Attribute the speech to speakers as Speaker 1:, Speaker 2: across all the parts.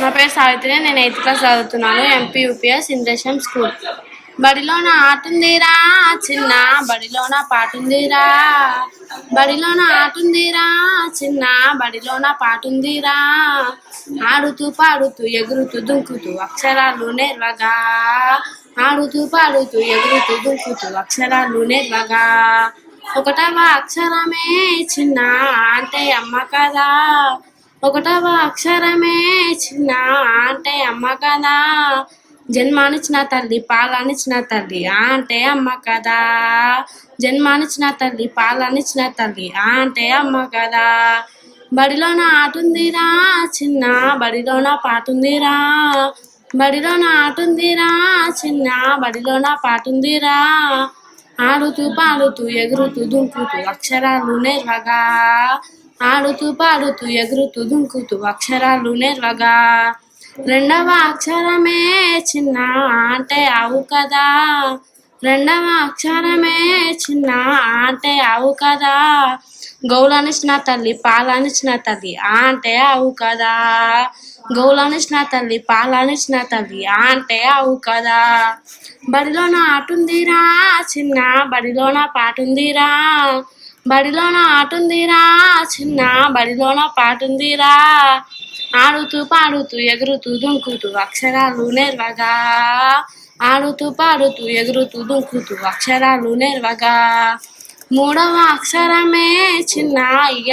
Speaker 1: నా పేరు సావిత్రి. నేను 8th క్లాస్ చదువుతున్నాను. MP UPS Indresham school. బడిలోన ఆటుందిరా చిన్న, బడిలోన పాటుందిరా, బడిలోన ఆటుందిరా చిన్న, బడిలోన పాటుందిరా. ఆడుతూ పాడుతూ ఎగురుతూ దుంకుతూ అక్షరాలు నేర్వగా, ఆడుతూ పాడుతూ ఎగురుతూ దుంకుతూ అక్షరాలు నేర్వగా. ఒకటవ అక్షరమే చిన్న అంటే అమ్మ కదా, ఒకటవ అక్షరమే చిన్న అంటే అమ్మ కదా. జన్మానిచ్చిన తల్లి పాలనిచ్చిన తల్లి అంటే అమ్మ కదా, జన్మానిచ్చిన తల్లి పాలనిచ్చిన తల్లి అంటే అమ్మ కదా. బడిలోన ఆటుందిరా చిన్న, బడిలోన పాటుందిరా, బడిలోన ఆటుందిరా చిన్న, బడిలోన పాటుందిరా. ఆడుతూ పాడుతూ ఎగురుతూ దుంకుతూ అక్షరాలు నేర్వగా, ఆడుతూ పాడుతూ ఎగురుతూ దుంకుతూ అక్షరాలు నేర్వగా. రెండవ అక్షరమే చిన్న అంటే ఆవు కదా, రెండవ అక్షరమే చిన్న అంటే ఆవు కదా. గౌలనిచ్చిన తల్లి పాలనిచ్చిన తల్లి అంటే ఆవు కదా, గౌలనిచ్చిన తల్లి పాలనిచ్చిన తల్లి అంటే ఆవు కదా. బడిలోన ఆటుందిరా చిన్న, బడిలోన పాటుందిరా, బడిలోన ఆటుందిరా చిన్న, బడిలోన పాటుందిరా. ఆడుతూ పాడుతూ ఎగురుతూ దుంకుతూ అక్షరాలు నేర్వగా, ఆడుతూ పాడుతూ ఎగురుతూ దుంకుతూ అక్షరాలు నేర్వగా. మూడవ అక్షరమే చిన్న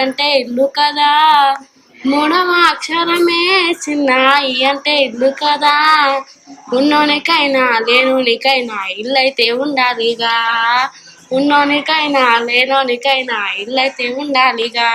Speaker 1: అంటే ఇల్లు కదా, మూడవ అక్షరమే చిన్న అంటే ఇల్లు కదా. ఉన్నోనికైనా లేనోనికైనా ఇల్లైతే ఉండాలిగా, ఉన్నోనికైనా లేనోనికైనా ఇల్లైతే ఉండాలిగా.